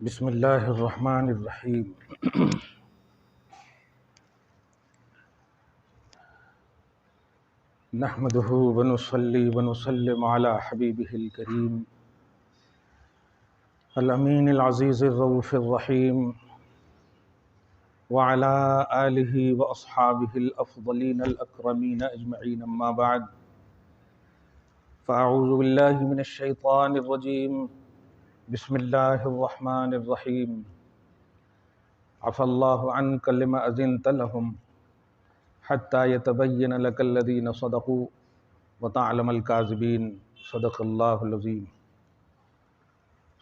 بسم اللہ الرحمن الرحیم۔ نحمدہ ونصلی ونسلم علی حبیبہ الکریم الامین العزیز الرؤوف الرحیم وعلی آلہ واصحابہ الافضلین الاکرمین اجمعین، اما بعد فاعوذ باللہ من الشیطان الرجیم، بسم اللہ الرحمن الرحیم۔ عفا اللہ عنک لما اذنت لهم حتی یتبین لک الذین صدقوا وتعلم الکاذبین، صدق اللہ العظیم۔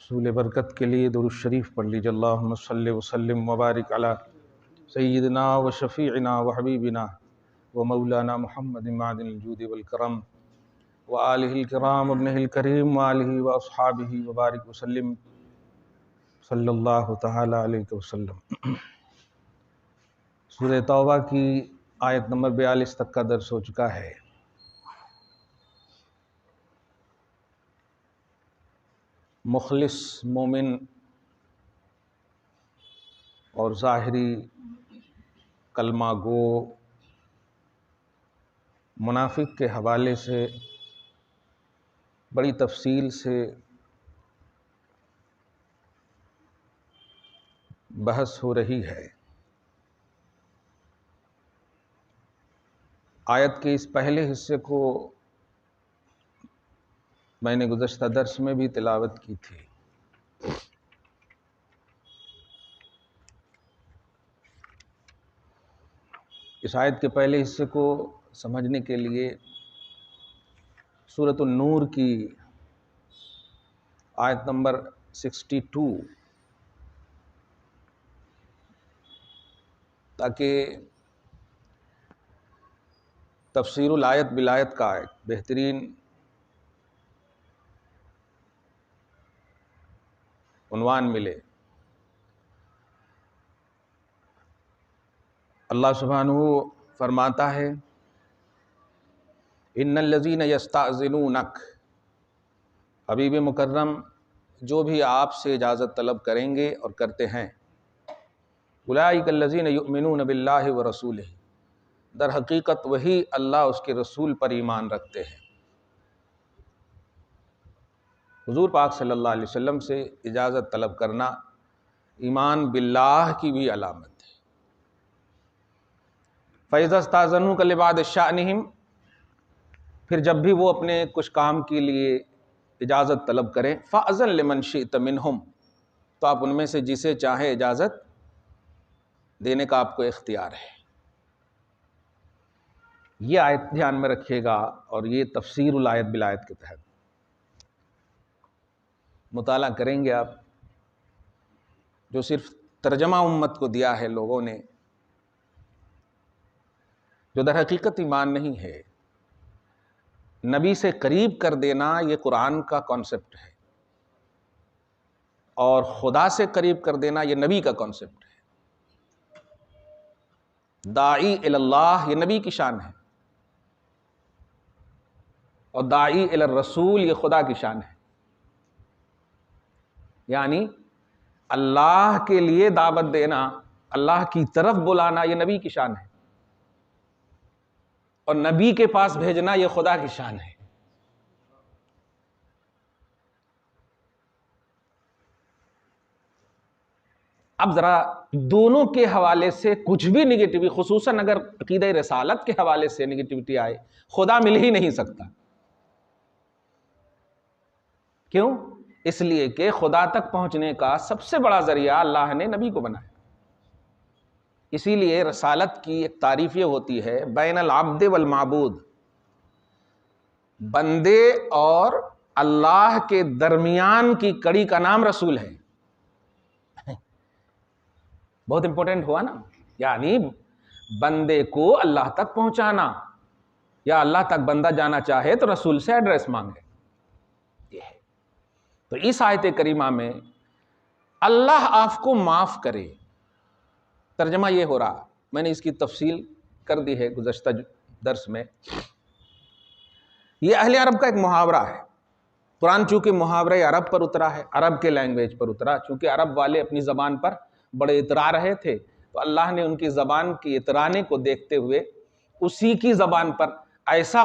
حصول برکت کے لیے درود شریف پڑھ لیجیے۔ اللہم صلی وسلم وبارک علی سیدنا و شفیعنا و حبیبنا و مولانا محمد معدن الجود والکرم وآلہ الکرام ابنہ الکریم وآلہ واصحابہ وبارک وسلم، صلی اللہ تعالی علیہ وسلم۔ سورہ توبہ کی آیت نمبر 42 تک کا درس ہو چکا ہے۔ مخلص مومن اور ظاہری کلمہ گو منافق کے حوالے سے بڑی تفصیل سے بحث ہو رہی ہے۔ آیت کے اس پہلے حصے کو میں نے گزشتہ درس میں بھی تلاوت کی تھی۔ اس آیت کے پہلے حصے کو سمجھنے کے لیے سورۃ النور کی آیت نمبر 62 تاکہ تفسیر الآیت بالآیت کا ایک بہترین عنوان ملے۔ اللہ سبحانہ فرماتا ہے، ان الذین یستأذنونک، حبیب مکرم جو بھی آپ سے اجازت طلب کریں گے اور کرتے ہیں، اولئک الذین یؤمنون باللہ ورسولہ، در حقیقت وہی اللہ اس کے رسول پر ایمان رکھتے ہیں۔ حضور پاک صلی اللہ علیہ وسلم سے اجازت طلب کرنا ایمان باللہ کی بھی علامت ہے۔ فَإِذَا اسْتَأْذَنُوكَ لِبَعْضِ شَأْنِهِمْ، پھر جب بھی وہ اپنے کچھ کام کے لیے اجازت طلب کریں، فَأْذَن لِمَنْ شِئْتَ مِنْهُمْ، تو آپ ان میں سے جسے چاہیں اجازت دینے کا آپ کو اختیار ہے۔ یہ آیت دھیان میں رکھیے گا، اور یہ تفسیر الآیت بالآیت کے تحت مطالعہ کریں گے آپ، جو صرف ترجمہ امت کو دیا ہے لوگوں نے، جو در حقیقت ایمان نہیں ہے۔ نبی سے قریب کر دینا یہ قرآن کا کانسیپٹ ہے، اور خدا سے قریب کر دینا یہ نبی کا کانسیپٹ ہے۔ داعی الی اللہ یہ نبی کی شان ہے، اور داعی الی الرسول یہ خدا کی شان ہے۔ یعنی اللہ کے لیے دعوت دینا، اللہ کی طرف بلانا یہ نبی کی شان ہے، اور نبی کے پاس بھیجنا یہ خدا کی شان ہے۔ اب ذرا دونوں کے حوالے سے کچھ بھی نگیٹیوٹی، خصوصاً اگر عقیدہ رسالت کے حوالے سے نگیٹیوٹی آئے، خدا مل ہی نہیں سکتا۔ کیوں؟ اس لیے کہ خدا تک پہنچنے کا سب سے بڑا ذریعہ اللہ نے نبی کو بنایا۔ اسی لیے رسالت کی ایک تعریف یہ ہوتی ہے، بین العبد والمعبود، بندے اور اللہ کے درمیان کی کڑی کا نام رسول ہے۔ بہت امپورٹنٹ ہوا نا، یعنی بندے کو اللہ تک پہنچانا، یا اللہ تک بندہ جانا چاہے تو رسول سے ایڈریس مانگے، یہ ہے۔ تو اس آیت کریمہ میں اللہ آپ کو معاف کرے، ترجمہ یہ ہو رہا، میں نے اس کی تفصیل کر دی ہے گزشتہ درس میں۔ یہ اہل عرب کا ایک محاورہ ہے، قرآن چونکہ محاورہ عرب پر اترا ہے، عرب کے لینگویج پر اترا، چونکہ عرب والے اپنی زبان پر بڑے اترا رہے تھے، تو اللہ نے ان کی زبان کی اترانے کو دیکھتے ہوئے اسی کی زبان پر ایسا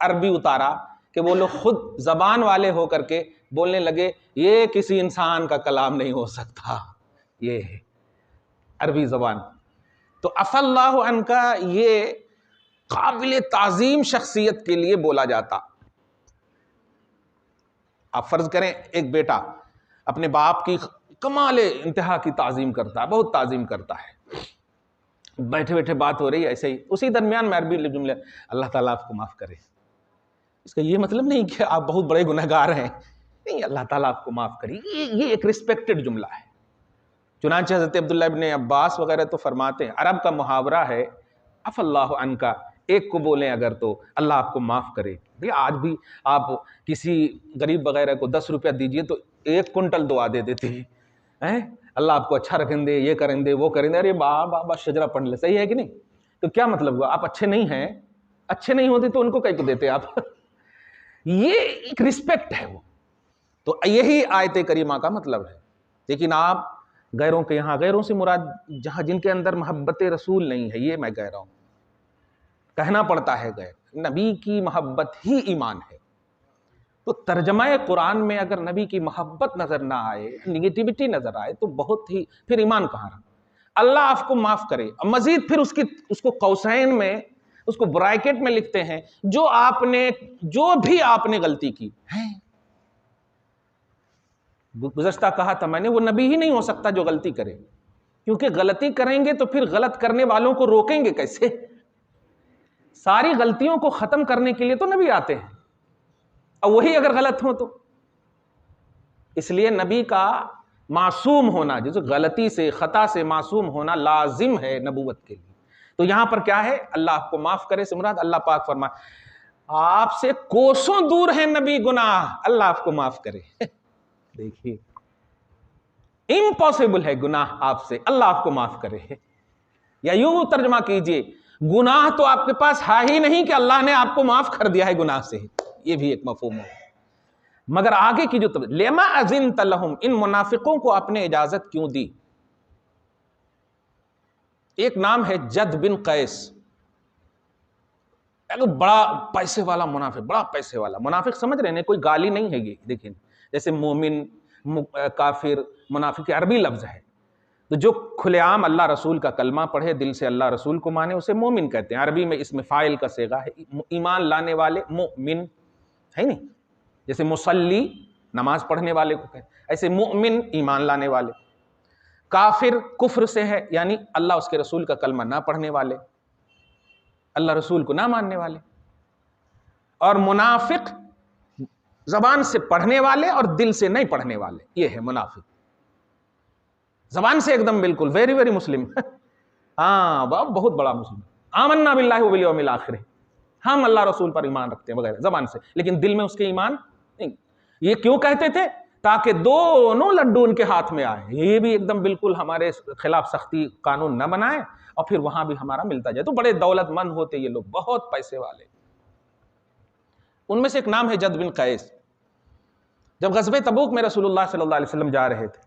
عربی اتارا کہ وہ لوگ خود زبان والے ہو کر کے بولنے لگے یہ کسی انسان کا کلام نہیں ہو سکتا، یہ ہے عربی زبان۔ تو عفا اللہ عنکا یہ قابل تعظیم شخصیت کے لیے بولا جاتا۔ آپ فرض کریں ایک بیٹا اپنے باپ کی کمال انتہا کی تعظیم کرتا ہے، بہت تعظیم کرتا ہے، بیٹھے بیٹھے بات ہو رہی ہے ایسے ہی، اسی درمیان میں عربی جملے اللہ تعالیٰ آپ کو معاف کرے، اس کا یہ مطلب نہیں کہ آپ بہت بڑے گنہگار ہیں، نہیں، اللہ تعالیٰ آپ کو معاف کرے، یہ ایک ریسپیکٹڈ جملہ ہے۔ چنانچہ حضرت عبداللہ ابن عباس وغیرہ تو فرماتے ہیں عرب کا محاورہ ہے عفا اللہ عنکا، ایک کو بولیں اگر تو اللہ آپ کو معاف کرے۔ آج بھی آپ کسی غریب وغیرہ کو 10 روپیہ دیجئے تو 1 کنٹل دعا دے دیتے ہیں، اللہ آپ کو اچھا رکھیں دے، یہ کریں دے، وہ کریں دے، ارے بابا شجرہ پڑھ لے، صحیح ہے کہ نہیں؟ تو کیا مطلب ہوا؟ آپ اچھے نہیں ہیں، اچھے نہیں ہوتے تو ان کو کہیں کو دیتے آپ؟ یہ ایک رسپیکٹ ہے وہ، تو یہی آیت کریمہ کا مطلب ہے۔ لیکن آپ غیروں کے یہاں، غیروں سے مراد جہاں جن کے اندر محبت رسول نہیں ہے، یہ میں کہہ رہا ہوں، کہنا پڑتا ہے غیر، نبی کی محبت ہی ایمان ہے۔ تو ترجمہ قرآن میں اگر نبی کی محبت نظر نہ آئے، نگیٹیوٹی نظر آئے تو بہت ہی، پھر ایمان کہاں رہا؟ اللہ آپ کو معاف کرے، اور مزید پھر اس کو قوسین میں، اس کو برائیکٹ میں لکھتے ہیں جو بھی آپ نے غلطی کی ہے، گزشتہ کہا تھا میں نے، وہ نبی ہی نہیں ہو سکتا جو غلطی کرے، کیونکہ غلطی کریں گے تو پھر غلط کرنے والوں کو روکیں گے کیسے؟ ساری غلطیوں کو ختم کرنے کے لیے تو نبی آتے ہیں، اور وہی اگر غلط ہوں تو، اس لیے نبی کا معصوم ہونا، جیسے غلطی سے، خطا سے معصوم ہونا لازم ہے نبوت کے لیے۔ تو یہاں پر کیا ہے؟ اللہ آپ کو معاف کرے سے مراد اللہ پاک فرمائے آپ سے کوسوں دور ہیں نبی گناہ، اللہ آپ کو معاف کرے۔ دیکھیے امپاسبل ہے گناہ آپ سے، اللہ آپ کو معاف کرے، یا یوں ترجمہ کیجئے گناہ تو آپ کے پاس ہے ہی نہیں کہ اللہ نے آپ کو معاف کر دیا ہے گناہ سے، یہ بھی ایک مفہوم ہے۔ مگر آگے کی جو لما اذنت لہم، ان منافقوں کو آپ نے اجازت کیوں دی؟ ایک نام ہے جد بن قیس، ایک بڑا پیسے والا منافق، بڑا پیسے والا منافق، سمجھ رہے ہیں کوئی گالی نہیں ہے یہ، دیکھیں جیسے مومن، کافر، منافق عربی لفظ ہے، تو جو کھلے عام اللہ رسول کا کلمہ پڑھے، دل سے اللہ رسول کو مانے، اسے مومن کہتے ہیں۔ عربی میں اسم فاعل کا صیغہ ہے، ایمان لانے والے، مومن ہے نہیں، جیسے مصلی نماز پڑھنے والے کو کہتے ہیں، ایسے مومن ایمان لانے والے۔ کافر کفر سے ہے، یعنی اللہ اس کے رسول کا کلمہ نہ پڑھنے والے، اللہ رسول کو نہ ماننے والے۔ اور منافق زبان سے پڑھنے والے اور دل سے نہیں پڑھنے والے، یہ ہے منافق۔ زبان سے ایک دم بالکل ویری ویری مسلم، ہاں بہت بڑا مسلم، آمنا باللہ والیوم الآخر، ہم اللہ رسول پر ایمان رکھتے ہیں وغیرہ زبان سے، لیکن دل میں اس کے ایمان نہیں۔ یہ کیوں کہتے تھے؟ تاکہ دونوں لڈو ان کے ہاتھ میں آئے، یہ بھی ایک دم بالکل ہمارے خلاف سختی قانون نہ بنائے اور پھر وہاں بھی ہمارا ملتا جائے۔ تو بڑے دولت مند ہوتے یہ لوگ، بہت پیسے والے۔ ان میں سے ایک نام ہے جد بن قیس۔ جب غزوہ تبوک میں رسول اللہ صلی اللہ علیہ وسلم جا رہے تھے،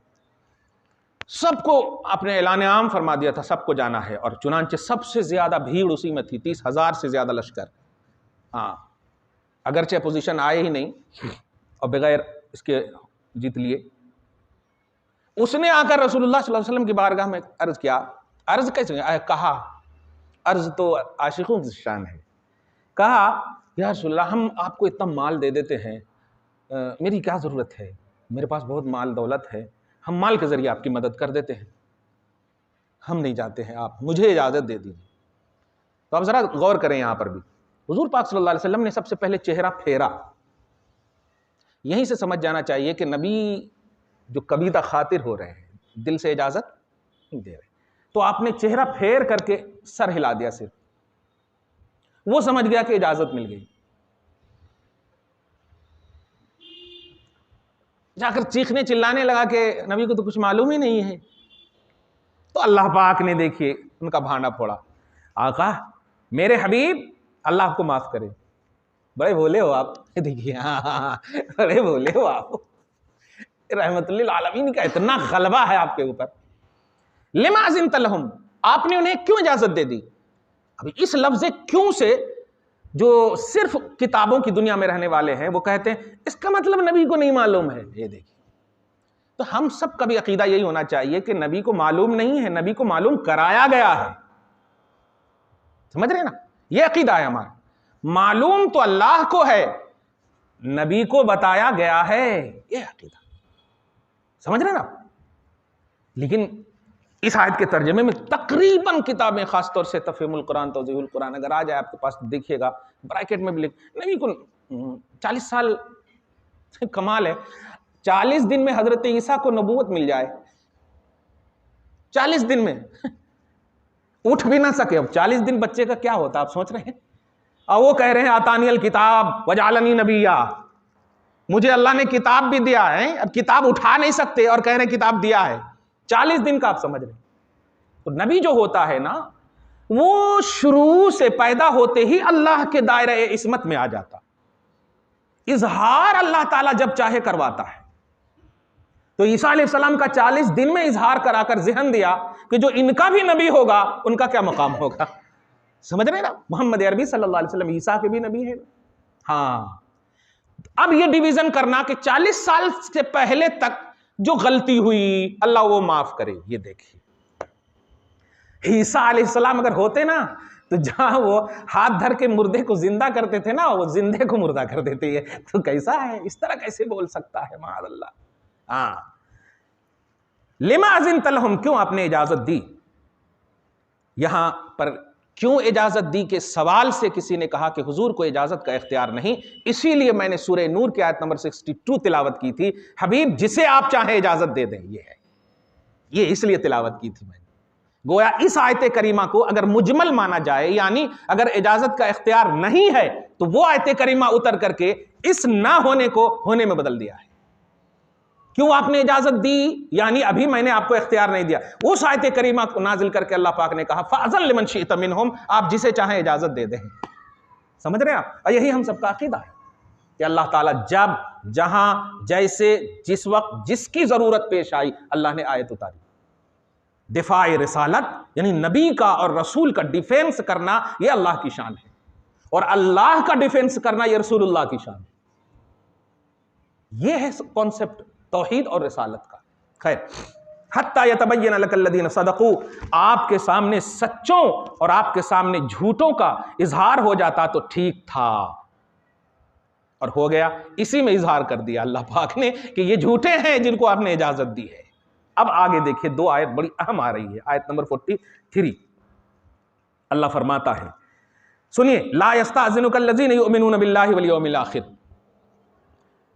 سب کو اپنے اعلان عام فرما دیا تھا، سب کو جانا ہے، اور چنانچہ سب سے زیادہ بھیڑ اسی میں تھی، 30,000 سے زیادہ لشکر، ہاں اگرچہ اپوزیشن آئے ہی نہیں اور بغیر اس کے جیت لیے۔ اس نے آ کر رسول اللہ صلی اللہ علیہ وسلم کی بارگاہ میں عرض کیا، عرض کیسے کہا، عرض تو عاشقوں کی شان ہے، کہا یا رسول اللہ ہم آپ کو اتنا مال دے دیتے ہیں، میری کیا ضرورت ہے، میرے پاس بہت مال دولت ہے، ہم مال کے ذریعے آپ کی مدد کر دیتے ہیں، ہم نہیں جاتے ہیں، آپ مجھے اجازت دے دیجیے۔ تو آپ ذرا غور کریں، یہاں پر بھی حضور پاک صلی اللہ علیہ وسلم نے سب سے پہلے چہرہ پھیرا۔ یہیں سے سمجھ جانا چاہیے کہ نبی جو کبیدہ خاطر ہو رہے ہیں، دل سے اجازت نہیں دے رہے، تو آپ نے چہرہ پھیر کر کے سر ہلا دیا، صرف وہ سمجھ گیا کہ اجازت مل گئی، جا کر چیخنے چلانے لگا کہ نبی کو تو کچھ معلوم ہی نہیں ہے۔ تو اللہ پاک نے دیکھیے ان کا بھانڈا پھوڑا، آقا میرے حبیب اللہ آپ کو معاف کرے، بڑے بولے ہو آپ، دیکھیے ہاں بڑے بولے ہو آپ، رحمت للعالمین کا اتنا غلبہ ہے آپ کے اوپر. لما اذنت لہم، آپ نے انہیں کیوں اجازت دے دی؟ ابھی اس لفظ کیوں سے جو صرف کتابوں کی دنیا میں رہنے والے ہیں وہ کہتے ہیں اس کا مطلب نبی کو نہیں معلوم ہے. یہ دیکھیں، تو ہم سب کا بھی عقیدہ یہی ہونا چاہیے کہ نبی کو معلوم نہیں ہے، نبی کو معلوم کرایا گیا ہے. سمجھ رہے نا؟ یہ عقیدہ ہے ہمارا. معلوم تو اللہ کو ہے، نبی کو بتایا گیا ہے، یہ عقیدہ. سمجھ رہے نا؟ لیکن اس آیت کے ترجمے میں تقریباً کتابیں، خاص طور سے تفہیم القرآن، توضیح القرآن اگر آ جائے آپ کے پاس دیکھیے گا، بریکٹ میں بھی نبی کو 40 سال، کمال ہے 40 دن میں حضرت عیسیٰ کو نبوت مل جائے. 40 دن میں اٹھ بھی نہ سکے. اب 40 دن بچے کا کیا ہوتا آپ سوچ رہے ہیں؟ اور وہ کہہ رہے ہیں آتانی الکتاب وجعلنی نبیا، مجھے اللہ نے کتاب بھی دیا ہے. اب کتاب اٹھا نہیں سکتے اور کہہ رہے ہیں کتاب دیا ہے. 40 دن کا آپ سمجھ رہے ہیں. تو نبی جو ہوتا ہے نا، وہ شروع سے پیدا ہوتے ہی اللہ کے دائرہ عصمت میں آ جاتا. اظہار اللہ تعالیٰ جب چاہے کرواتا ہے. تو عیسیٰ علیہ السلام کا 40 دن میں اظہار کرا کر ذہن دیا کہ جو ان کا بھی نبی ہوگا ان کا کیا مقام ہوگا. سمجھ رہے نا؟ محمد عربی صلی اللہ علیہ وسلم عیسیٰ کے بھی نبی ہیں. ہاں، اب یہ ڈیویژن کرنا کہ 40 سال سے پہلے تک جو غلطی ہوئی اللہ وہ معاف کرے. یہ دیکھیے عیسیٰ علیہ السلام اگر ہوتے نا تو جہاں وہ ہاتھ دھر کے مردے کو زندہ کرتے تھے نا، وہ زندے کو مردہ کر دیتے. یہ تو کیسا ہے؟ اس طرح کیسے بول سکتا ہے؟ معاذ اللہ. ہاں، لما اذنت لہم، کیوں آپ نے اجازت دی. یہاں پر کیوں اجازت دی کے سوال سے کسی نے کہا کہ حضور کو اجازت کا اختیار نہیں. اسی لیے میں نے سورہ نور کی آیت نمبر 62 تلاوت کی تھی، حبیب جسے آپ چاہیں اجازت دے دیں. یہ ہے، یہ اس لیے تلاوت کی تھی میں نے. گویا اس آیت کریمہ کو اگر مجمل مانا جائے، یعنی اگر اجازت کا اختیار نہیں ہے تو وہ آیت کریمہ اتر کر کے اس نہ ہونے کو ہونے میں بدل دیا ہے. کیوں آپ نے اجازت دی؟ یعنی ابھی میں نے آپ کو اختیار نہیں دیا. اس آیت کریمہ کو نازل کر کے اللہ پاک نے کہا فَأَذَن لِمَنْ شِئْتَ مِنْهُمْ، آپ جسے چاہیں اجازت دے دیں. سمجھ رہے ہیں آپ؟ اور یہی ہم سب کا عقیدہ ہے کہ اللہ تعالیٰ جب جہاں جیسے جس وقت جس کی ضرورت پیش آئی اللہ نے آیت اتاری. دفاع رسالت یعنی نبی کا اور رسول کا ڈیفینس کرنا یہ اللہ کی شان ہے، اور اللہ کا ڈیفینس کرنا یہ رسول اللہ کی شان ہے. یہ ہے کانسیپٹ توحید اور رسالت کا. خیر، حتی یتبین لک الذین صدقوا، آپ کے سامنے سچوں اور آپ کے سامنے جھوٹوں کا اظہار ہو جاتا تو ٹھیک تھا، اور ہو گیا. اسی میں اظہار کر دیا اللہ پاک نے کہ یہ جھوٹے ہیں جن کو آپ نے اجازت دی ہے. اب آگے دیکھیے 2 آیت بڑی اہم آ رہی ہے. آیت نمبر 43 اللہ فرماتا ہے، سنیے، لا یستأذنک الذین یؤمنون باللہ والیوم الآخر،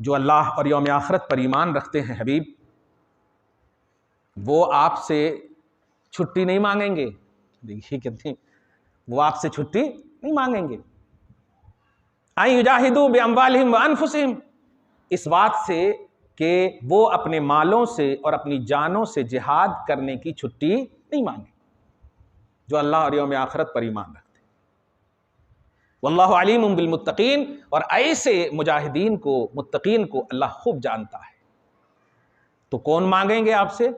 جو اللہ اور یوم آخرت پر ایمان رکھتے ہیں حبیب، وہ آپ سے چھٹی نہیں مانگیں گے. دیکھیے کتنی، وہ آپ سے چھٹی نہیں مانگیں گے. ان یجاہدوا باموالہم وانفسہم، اس بات سے کہ وہ اپنے مالوں سے اور اپنی جانوں سے جہاد کرنے کی چھٹی نہیں مانگے، جو اللہ اور یوم آخرت پر ایمان رکھتے. واللہ علیم بالمتقین، اور ایسے مجاہدین کو، متقین کو اللہ خوب جانتا ہے. تو کون مانگیں گے آپ سے؟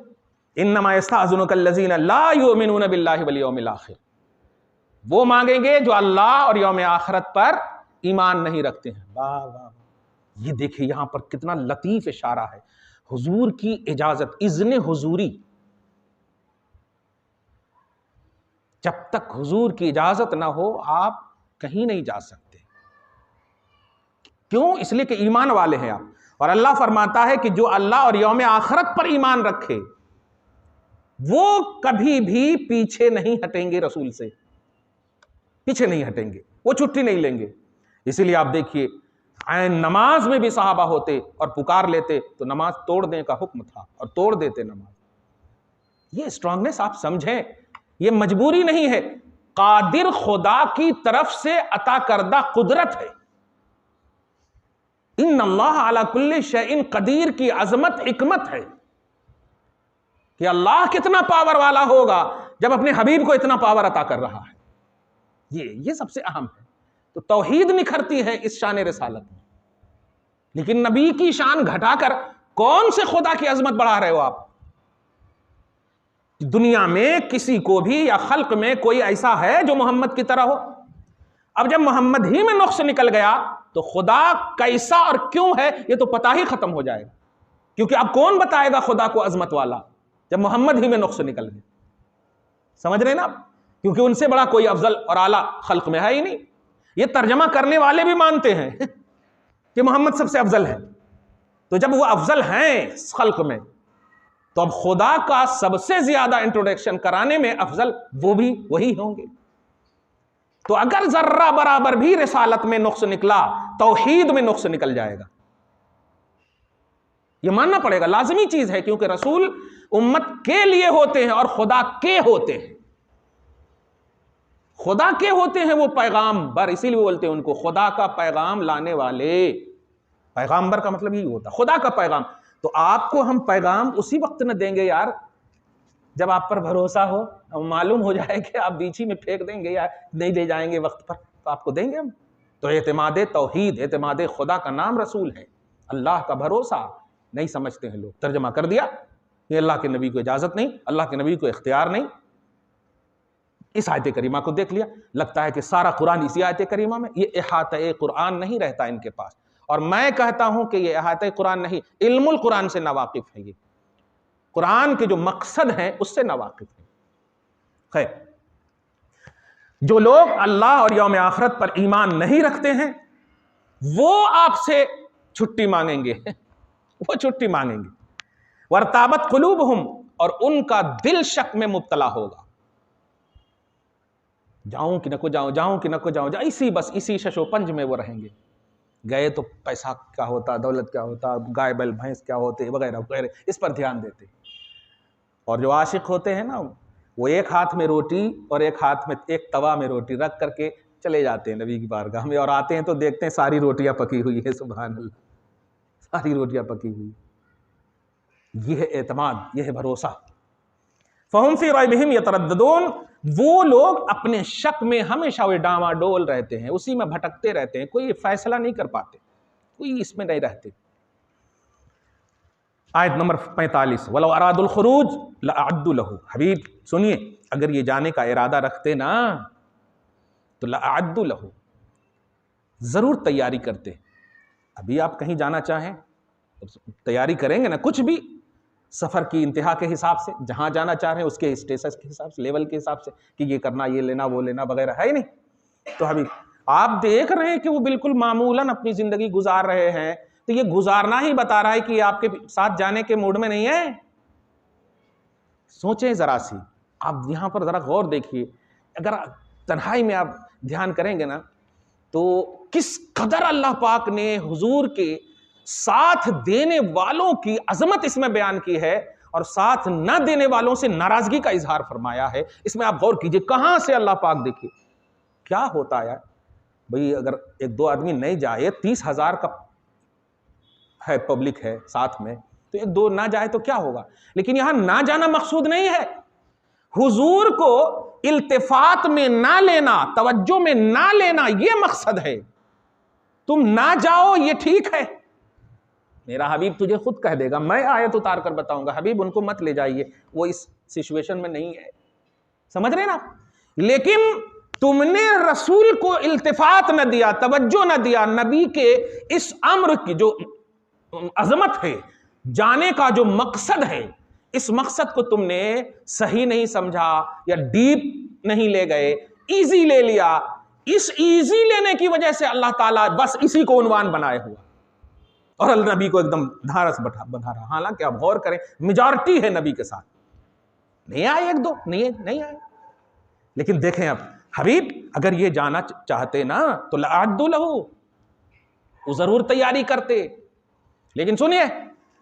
انما یستأذنک الذین لا یؤمنون باللہ والیوم الآخر، وہ مانگیں گے جو اللہ اور یوم آخرت پر ایمان نہیں رکھتے ہیں. واہ واہ، یہ دیکھیں یہاں پر کتنا لطیف اشارہ ہے. حضور کی اجازت، اذن حضوری، جب تک حضور کی اجازت نہ ہو آپ کہیں نہیں جا سکتے. کیوں؟ اس لیے کہ ایمان والے ہیں آپ. اور اللہ فرماتا ہے کہ جو اللہ اور یوم آخرت پر ایمان رکھے وہ کبھی بھی پیچھے نہیں ہٹیں گے، رسول سے پیچھے نہیں ہٹیں گے، وہ چھٹی نہیں لیں گے. اسی لیے آپ دیکھیے نماز میں بھی صحابہ ہوتے اور پکار لیتے تو نماز توڑ دینے کا حکم تھا اور توڑ دیتے نماز. یہ اسٹرانگنیس آپ سمجھیں، یہ مجبوری نہیں ہے، قادر خدا کی طرف سے عطا کردہ قدرت ہے. ان اللہ علی کل شیء قدیر کی عظمت حکمت ہے کہ اللہ کتنا پاور والا ہوگا جب اپنے حبیب کو اتنا پاور عطا کر رہا ہے. یہ سب سے اہم ہے. تو توحید نکھرتی ہے اس شان رسالت میں. لیکن نبی کی شان گھٹا کر کون سے خدا کی عظمت بڑھا رہے ہو آپ؟ دنیا میں کسی کو بھی یا خلق میں کوئی ایسا ہے جو محمد کی طرح ہو؟ اب جب محمد ہی میں نقص نکل گیا تو خدا کیسا اور کیوں ہے یہ تو پتہ ہی ختم ہو جائے گا. کیونکہ اب کون بتائے گا خدا کو عظمت والا جب محمد ہی میں نقص نکل گیا؟ سمجھ رہے نا آپ؟ کیونکہ ان سے بڑا کوئی افضل اور اعلیٰ خلق میں ہے ہی نہیں. یہ ترجمہ کرنے والے بھی مانتے ہیں کہ محمد سب سے افضل ہے. تو جب وہ افضل ہیں خلق میں تو اب خدا کا سب سے زیادہ انٹروڈکشن کرانے میں افضل وہ بھی وہی ہوں گے. تو اگر ذرہ برابر بھی رسالت میں نقص نکلا توحید میں نقص نکل جائے گا. یہ ماننا پڑے گا، لازمی چیز ہے، کیونکہ رسول امت کے لیے ہوتے ہیں اور خدا کے ہوتے ہیں. خدا کے ہوتے ہیں وہ پیغام بر، اسی لیے بولتے ہیں ان کو خدا کا پیغام لانے والے. پیغامبر کا مطلب یہی ہوتا خدا کا پیغام. تو آپ کو ہم پیغام اسی وقت نہ دیں گے یار جب آپ پر بھروسہ ہو، معلوم ہو جائے کہ آپ بیچی میں پھینک دیں گے یا نہیں لے جائیں گے وقت پر، تو آپ کو دیں گے ہم. تو اعتماد توحید، اعتماد خدا کا نام رسول ہے. اللہ کا بھروسہ نہیں سمجھتے ہیں لوگ، ترجمہ کر دیا یہ اللہ کے نبی کو اجازت نہیں، اللہ کے نبی کو اختیار نہیں. اس آیت کریمہ کو دیکھ لیا، لگتا ہے کہ سارا قرآن اسی آیت کریمہ میں. یہ احاطہ قرآن نہیں رہتا ان کے پاس. اور میں کہتا ہوں کہ یہ احاطہ قرآن نہیں، علم القرآن سے ناواقف ہے. یہ قرآن کے جو مقصد ہیں اس سے ناواقف ہے. خیر، جو لوگ اللہ اور یوم آخرت پر ایمان نہیں رکھتے ہیں وہ آپ سے چھٹی مانگیں گے وہ چھٹی مانگیں گے. وارتابت قلوبہم، اور ان کا دل شک میں مبتلا ہوگا. جاؤں کہ نہ کو جاؤں، جاؤں کہ نہ کو جاؤں، بس اسی شش و پنج میں وہ رہیں گے. گئے تو پیسہ کیا ہوتا، دولت کیا ہوتا، گائے بیل بھینس کیا ہوتے وغیرہ وغیرہ، اس پر دھیان دیتے. اور جو عاشق ہوتے ہیں نا وہ ایک ہاتھ میں روٹی اور ایک ہاتھ میں ایک توا میں روٹی رکھ کر کے چلے جاتے ہیں نبی کی بارگاہ میں، اور آتے ہیں تو دیکھتے ہیں ساری روٹیاں پکی ہوئی ہے. سبحان اللہ، ساری روٹیاں پکی ہوئی. یہ ہے اعتماد، یہ ہے بھروسہ. فَهُمْ فِي رَيْبِهِمْ يَتَرَدَّدُونَ، وہ لوگ اپنے شک میں ہمیشہ وہ ڈاما ڈول رہتے ہیں، اسی میں بھٹکتے رہتے ہیں، کوئی فیصلہ نہیں کر پاتے، کوئی اس میں نہیں رہتے. آیت نمبر 45، وَلَوْ أَرَادُوا الْخُرُوجَ لَأَعَدُّوا لَهُ. حبیب سنیے، اگر یہ جانے کا ارادہ رکھتے نا تو لَأَعَدُّوا لَهُ، ضرور تیاری کرتے. ابھی آپ کہیں جانا چاہیں تیاری کریں گے نا، کچھ بھی سفر کی انتہا کے حساب سے، جہاں جانا چاہ رہے ہیں اس کے اسٹیٹس کے حساب سے، لیول کے حساب سے کہ یہ کرنا، یہ لینا، وہ لینا وغیرہ، ہے ہی نہیں. تو حبیب آپ دیکھ رہے ہیں کہ وہ بالکل معمولاً اپنی زندگی گزار رہے ہیں، تو یہ گزارنا ہی بتا رہا ہے کہ آپ کے ساتھ جانے کے موڈ میں نہیں ہے. سوچیں ذرا سی، آپ یہاں پر ذرا غور دیکھیے. اگر تنہائی میں آپ دھیان کریں گے نا تو کس قدر اللہ پاک نے حضور کے ساتھ دینے والوں کی عظمت اس میں بیان کی ہے اور ساتھ نہ دینے والوں سے ناراضگی کا اظہار فرمایا ہے. اس میں آپ غور کیجئے کہاں سے اللہ پاک دیکھیے کیا ہوتا ہے. بھئی اگر ایک دو آدمی نہیں جائے، 30,000 کا ہے پبلک ہے ساتھ میں، تو ایک دو نہ جائے تو کیا ہوگا. لیکن یہاں نہ جانا مقصود نہیں ہے، حضور کو التفات میں نہ لینا، توجہ میں نہ لینا، یہ مقصد ہے. تم نہ جاؤ یہ ٹھیک ہے، میرا حبیب تجھے خود کہہ دے گا، میں آیت اتار کر بتاؤں گا حبیب ان کو مت لے جائیے، وہ اس سچویشن میں نہیں ہے. سمجھ رہے نا. لیکن تم نے رسول کو التفات نہ دیا، توجہ نہ دیا، نبی کے اس امر کی جو عظمت ہے، جانے کا جو مقصد ہے، اس مقصد کو تم نے صحیح نہیں سمجھا یا ڈیپ نہیں لے گئے، ایزی لے لیا. اس ایزی لینے کی وجہ سے اللہ تعالیٰ بس اسی کو عنوان بنائے ہوا اور نبی کو ایک دم دھارس بندھا رہا. حالانکہ آپ غور کریں میجارٹی ہے نبی کے ساتھ، نہیں آئے ایک دو، نہیں آئے. لیکن دیکھیں اب حبیب اگر یہ جانا چاہتے نا تو لَأَعَدُّوا لَهُ، وہ ضرور تیاری کرتے. لیکن سنیے،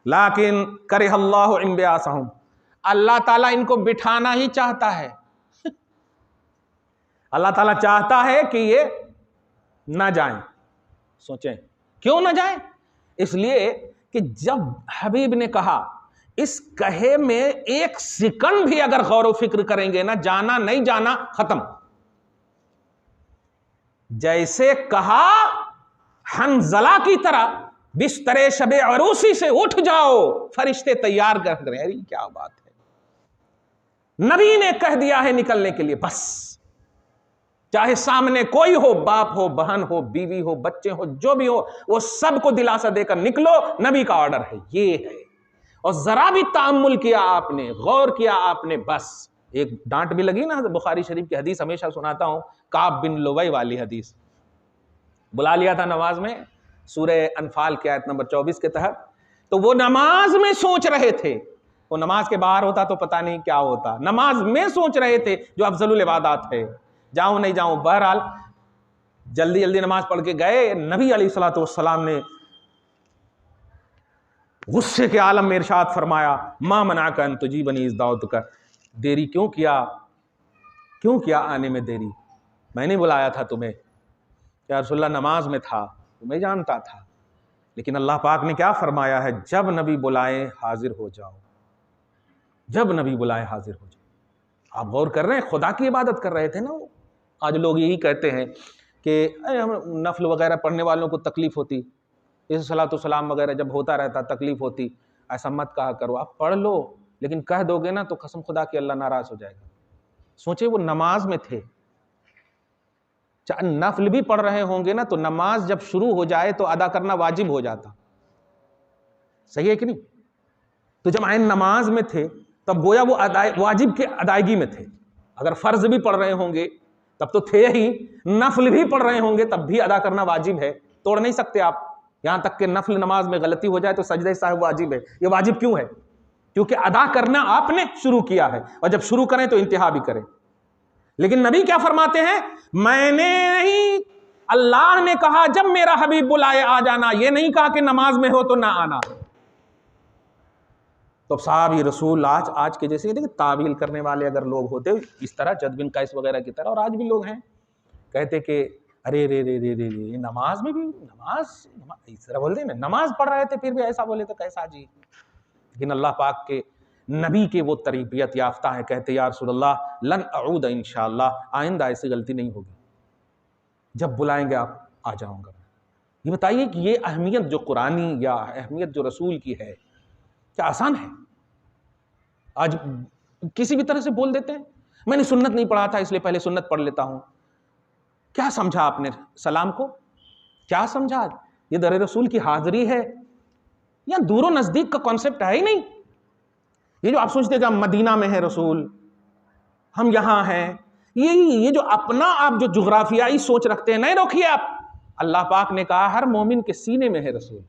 لیکن کَرِهَ اللَّهُ انبِعَاثَهُمْ، اللہ تعالیٰ ان کو بٹھانا ہی چاہتا ہے. اللہ تعالیٰ چاہتا ہے کہ یہ نہ جائیں. سوچیں کیوں نہ جائیں؟ اس لیے کہ جب حبیب نے کہا، اس کہے میں ایک سیکنڈ بھی اگر غور و فکر کریں گے نا، جانا نہیں جانا ختم. جیسے کہا حنزلہ کی طرح بستر شب عروسی سے اٹھ جاؤ، فرشتے تیار کر رہے ہیں. کیا بات ہے، نبی نے کہہ دیا ہے نکلنے کے لیے، بس چاہے سامنے کوئی ہو، باپ ہو، بہن ہو، بیوی ہو، بچے ہو، جو بھی ہو، وہ سب کو دلاسا دے کر نکلو، نبی کا آرڈر ہے، یہ ہے. اور ذرا بھی تأمل کیا آپ نے، غور کیا آپ نے، بس ایک ڈانٹ بھی لگی نا. بخاری شریف کی حدیث ہمیشہ سناتا ہوں، کعب بن لؤی والی حدیث. بلا لیا تھا نماز میں سورہ انفال کی آیت نمبر 24 کے تحت، تو وہ نماز میں سوچ رہے تھے. وہ نماز کے باہر ہوتا تو پتہ نہیں کیا ہوتا، نماز میں سوچ رہے تھے جو افضل العبادات ہے، جاؤں نہیں جاؤں. بہرحال جلدی جلدی نماز پڑھ کے گئے. نبی علیہ الصلوۃ والسلام نے غصے کے عالم میں ارشاد فرمایا، ما منعک ان تجیبنی اذ دعوتک، دیری کیوں کیا آنے میں دیری؟ میں نے بلایا تھا تمہیں. یا رسول اللہ نماز میں تھا، تمہیں جانتا تھا. لیکن اللہ پاک نے کیا فرمایا ہے، جب نبی بلائے حاضر ہو جاؤ، جب نبی بلائے حاضر ہو جاؤ. آپ غور کر رہے ہیں، خدا کی عبادت کر رہے تھے نا وہ. آج لوگ یہی کہتے ہیں کہ نفل وغیرہ پڑھنے والوں کو تکلیف ہوتی، اس صلاۃ والسلام وغیرہ جب ہوتا رہتا تکلیف ہوتی. ایسا مت کہا کرو، آپ پڑھ لو، لیکن کہہ دو گے نا تو قسم خدا کی اللہ ناراض ہو جائے گا. سوچے وہ نماز میں تھے، نفل بھی پڑھ رہے ہوں گے نا تو نماز جب شروع ہو جائے تو ادا کرنا واجب ہو جاتا. صحیح ہے کہ نہیں؟ تو جب عین نماز میں تھے تب گویا وہ واجب کے ادائیگی میں تھے. اگر فرض بھی پڑھ رہے ہوں گے تب تو تھے ہی، نفل بھی پڑھ رہے ہوں گے تب بھی ادا کرنا واجب ہے، توڑ نہیں سکتے آپ. یہاں تک کہ نفل نماز میں غلطی ہو جائے تو سجدہ صاحب واجب ہے. یہ واجب کیوں ہے؟ کیونکہ ادا کرنا آپ نے شروع کیا ہے، اور جب شروع کریں تو انتہا بھی کریں. لیکن نبی کیا فرماتے ہیں، میں نے نہیں، اللہ نے کہا جب میرا حبیب بلائے آ جانا. یہ نہیں کہا کہ نماز میں ہو تو نہ آنا. تو صاحب یہ رسول آج کے جیسے دیکھیں تعویل کرنے والے اگر لوگ ہوتے اس طرح جد بن قیس وغیرہ کی طرح، اور آج بھی لوگ ہیں کہتے کہ ارے رے رے رے رے رے نماز میں بھی نماز اس طرح بولتے ہیں نا، نماز پڑھ رہے تھے پھر بھی ایسا بولے تو کیسا جی. لیکن اللہ پاک کے نبی کے وہ تربیت یافتہ ہیں، کہتے یا رسول اللہ لن اعود انشاءاللہ، آئندہ ایسی غلطی نہیں ہوگی، جب بلائیں گے آپ آ جاؤں گا. یہ بتائیے کہ یہ اہمیت جو قرآنی یا اہمیت جو رسول کی ہے کیا آسان ہے؟ آج کسی بھی طرح سے بول دیتے ہیں، میں نے سنت نہیں پڑھا تھا اس لیے پہلے سنت پڑھ لیتا ہوں. کیا سمجھا آپ نے سلام کو؟ کیا سمجھا؟ یہ در رسول کی حاضری ہے یا دور و نزدیک کا کانسیپٹ ہے ہی نہیں. یہ جو آپ سوچتے کہ ہم مدینہ میں ہیں رسول، ہم یہاں ہیں، یہ جو اپنا آپ جو جغرافیائی سوچ رکھتے ہیں، نہیں روکیے آپ. اللہ پاک نے کہا ہر مومن کے سینے میں ہے رسول.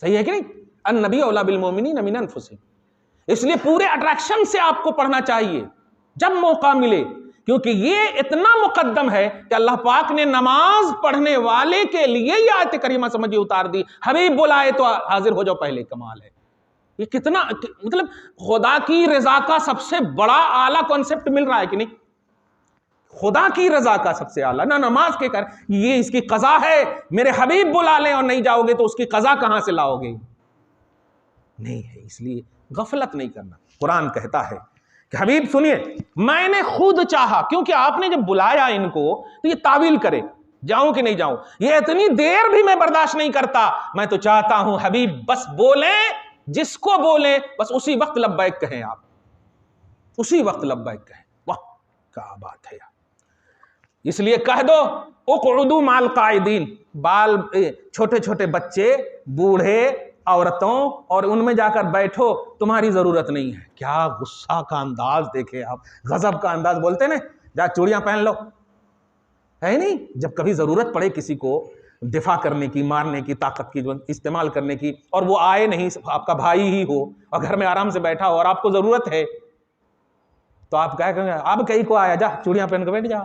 صحیح ہے کہ نہیں؟ النبی اولی بالمؤمنین من انفسہم. اس لیے پورے اٹریکشن سے آپ کو پڑھنا چاہیے جب موقع ملے، کیونکہ یہ اتنا مقدم ہے کہ اللہ پاک نے نماز پڑھنے والے کے لیے یہ آیت کریمہ سمجھے اتار دی، حبیب بلائے تو حاضر ہو جاؤ. پہلے کمال ہے یہ، کتنا مطلب خدا کی رضا کا سب سے بڑا اعلیٰ کانسیپٹ مل رہا ہے کہ نہیں؟ خدا کی رضا کا سب سے اعلیٰ، نہ نماز کے کر یہ اس کی قضا ہے، میرے حبیب بلا لیں اور نہیں جاؤ گے تو اس کی قضا کہاں سے لاؤ گے؟ نہیں ہے. اس لیے غفلت نہیں کرنا. قرآن کہتا ہے کہ حبیب سنیے، میں نے خود چاہا، کیونکہ آپ نے جب بلایا ان کو تو یہ تعویل کرے جاؤں کہ نہیں جاؤں، یہ اتنی دیر بھی میں برداشت نہیں کرتا. میں تو چاہتا ہوں حبیب بس بولیں، جس کو بولیں بس اسی وقت لبیک کہیں، آپ اسی وقت لبیک کہیں. واہ کیا بات ہے. اس لیے کہہ دو اقعدوا مع القاعدین، چھوٹے چھوٹے بچے، بوڑھے، عورتوں، اور ان میں جا کر بیٹھو، تمہاری ضرورت نہیں ہے. کیا غصہ کا انداز دیکھے آپ، غضب کا انداز. بولتے نا جا چوڑیاں پہن لو، ہے نہیں؟ جب کبھی ضرورت پڑے کسی کو دفاع کرنے کی، مارنے کی، طاقت کی استعمال کرنے کی، اور وہ آئے نہیں، آپ کا بھائی ہی ہو اور گھر میں آرام سے بیٹھا ہو اور آپ کو ضرورت ہے، تو آپ کیا کہیں گے؟ اب کہیں کو آیا، جا چوڑیاں پہن کے بیٹھ جا.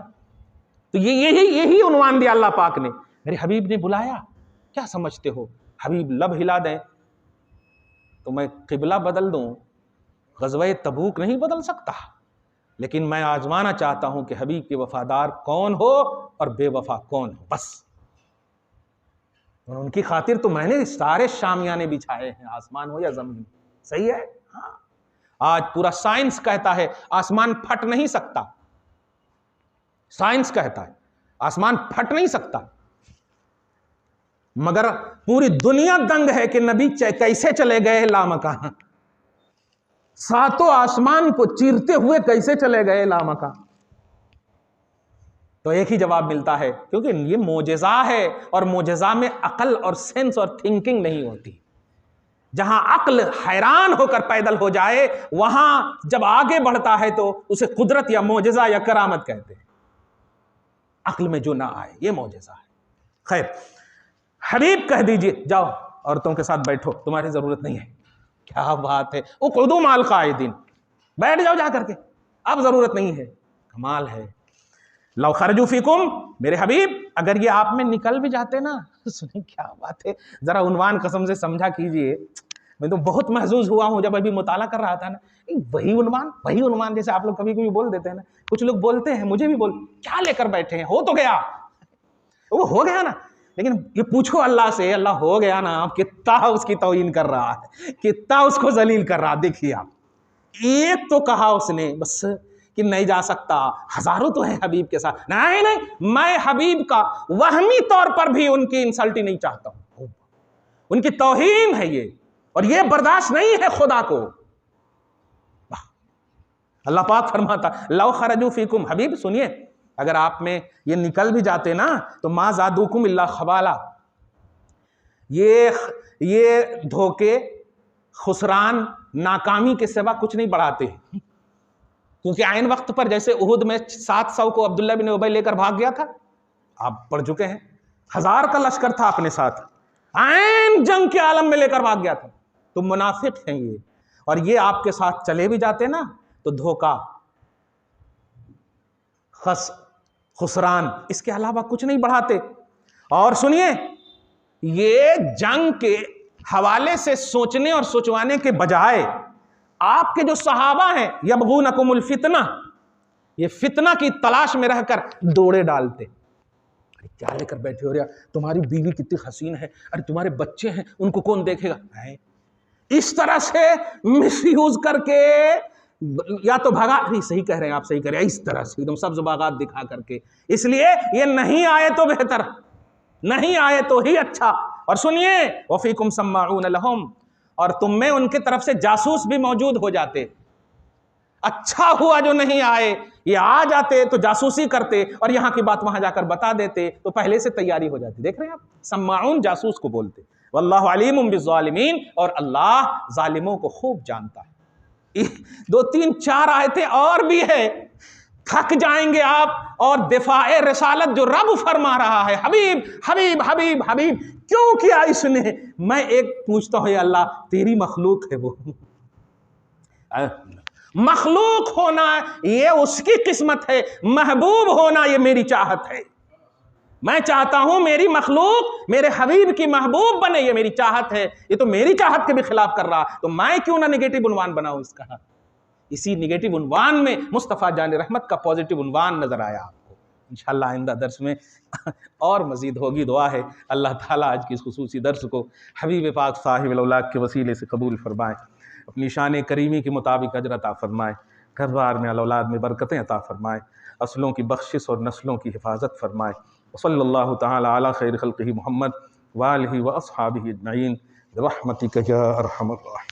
تو یہی عنوان دیا اللہ پاک نے. میرے حبیب نے بلایا، کیا سمجھتے ہو حبیب لب ہلا دیں تو میں قبلہ بدل دوں؟ غزوہ تبوک نہیں بدل سکتا، لیکن میں آزمانا چاہتا ہوں کہ حبیب کے وفادار کون ہو اور بے وفا کون ہو. بس ان کی خاطر تو میں نے سارے شامیانے بچھائے ہیں، آسمان ہو یا زمین. صحیح ہے؟ ہاں. آج پورا سائنس کہتا ہے آسمان پھٹ نہیں سکتا. سائنس کہتا ہے آسمان پھٹ نہیں سکتا، مگر پوری دنیا دنگ ہے کہ نبی کیسے چلے گئے لامکان، ساتوں آسمان کو چیرتے ہوئے کیسے چلے گئے لامکان؟ تو ایک ہی جواب ملتا ہے، کیونکہ یہ معجزہ ہے، اور معجزہ میں عقل اور سینس اور تھنکنگ نہیں ہوتی۔ جہاں عقل حیران ہو کر پیدل ہو جائے، وہاں جب آگے بڑھتا ہے تو اسے قدرت یا معجزہ یا کرامت کہتے ہیں۔ عقل میں جو نہ آئے یہ معجزہ ہے۔ خیر، حبیب کہہ دیجئے جاؤ عورتوں کے ساتھ بیٹھو، تمہاری ضرورت نہیں ہے۔ کیا بات ہے، اقعدوا مع القاعدین، بیٹھ جاؤ جا کر کے، اب ضرورت نہیں ہے۔ کمال ہے۔ لو خرجوا فیکم، میرے حبیب اگر یہ آپ میں نکل بھی جاتے نا، سنیں کیا بات ہے، ذرا عنوان قسم سے سمجھا کیجئے۔ میں تو بہت محظوظ ہوا ہوں جب ابھی مطالعہ کر رہا تھا نا، وہی عنوان جیسے آپ لوگ کبھی کبھی بول دیتے ہیں نا، کچھ لوگ بولتے ہیں، مجھے بھی کیا لے کر بیٹھے ہیں، ہو تو گیا، وہ ہو گیا نا، لیکن یہ پوچھو اللہ سے، اللہ ہو گیا نا، کتنا اس کی توہین کر رہا ہے، کتنا اس کو ذلیل کر رہا۔ دیکھیے آپ، ایک تو کہا اس نے بس کہ نہیں جا سکتا، ہزاروں تو ہیں حبیب کے ساتھ، نہیں میں حبیب کا وہمی طور پر بھی ان کی انسلٹ نہیں چاہتا ہوں، ان کی توہین ہے یہ، اور یہ برداشت نہیں ہے خدا کو۔ اللہ پاک فرماتا لو خرجوا فیکم، حبیب سنیے اگر آپ میں یہ نکل بھی جاتے نا تو ما زادوکم الا خبالا، یہ دھوکے، خسران، ناکامی کے سوا کچھ نہیں بڑھاتے، کیونکہ عین وقت پر جیسے احد میں 700 کو عبداللہ بن ابی لے کر بھاگ گیا تھا، آپ پڑھ چکے ہیں، 1000 کا لشکر تھا اپنے ساتھ، عین جنگ کے عالم میں لے کر بھاگ گیا تھا۔ تو منافق ہیں یہ، اور یہ آپ کے ساتھ چلے بھی جاتے نا تو دھوکہ، خسران، اس کے علاوہ کچھ نہیں بڑھاتے۔ اور سنیے، یہ جنگ کے حوالے سے سوچنے اور سوچوانے کے بجائے آپ کے جو صحابہ ہیں یبغونکم الفتنہ، یہ فتنہ کی تلاش میں رہ کر دوڑے ڈالتے، ارے کیا لے کر بیٹھے ہو رہا، تمہاری بیوی کتنی حسین ہے، ارے تمہارے بچے ہیں ان کو کون دیکھے گا، اس طرح سے مس یوز کر کے یا تو بھگا، نہیں صحیح کہہ رہے ہیں آپ، صحیح کہہ رہے ہیں، اس طرح سے ایک دم سبز باغات دکھا کر کے، اس لیے یہ نہیں آئے تو بہتر، نہیں آئے تو ہی اچھا۔ اور سنیے وفیکم سماعون لہم، اور تم میں ان کے طرف سے جاسوس بھی موجود ہو جاتے، اچھا ہوا جو نہیں آئے، یہ آ جاتے تو جاسوسی کرتے اور یہاں کی بات وہاں جا کر بتا دیتے تو پہلے سے تیاری ہو جاتی۔ دیکھ رہے ہیں آپ، سماعون جاسوس کو بولتے، واللہ علیم بالظالمین، اور اللہ ظالموں کو خوب جانتا ہے۔ 2 3 4 آیتیں اور بھی ہے، تھک جائیں گے آپ، اور دفاع رسالت جو رب فرما رہا ہے، حبیب حبیب حبیب حبیب کیوں کیا اس نے؟ میں ایک پوچھتا ہوں، اللہ تیری مخلوق ہے، وہ مخلوق ہونا یہ اس کی قسمت ہے، محبوب ہونا یہ میری چاہت ہے۔ میں چاہتا ہوں میری مخلوق میرے حبیب کی محبوب بنے، یہ میری چاہت ہے، یہ تو میری چاہت کے بھی خلاف کر رہا، تو میں کیوں نہ نگیٹو عنوان بناؤں اس کا؟ اسی نگیٹو عنوان میں مصطفیٰ جان رحمت کا پازیٹو عنوان نظر آیا آپ کو۔ انشاءاللہ آئندہ درس میں اور مزید ہوگی، دعا ہے اللہ تعالیٰ آج کی اس خصوصی درس کو حبیب پاک صاحب الاولاق کے وسیلے سے قبول فرمائے، اپنی شان کریمی کے مطابق اجر عطا فرمائے، گھر بار میں اولاد میں برکتیں عطا فرمائے، اصلوں کی بخشش اور نسلوں کی حفاظت فرمائے۔ وصلی اللہ تعالی علی خیر خلقہ محمد وآلہ واصحابہ اجمعین برحمتک یا ارحم الراحمین۔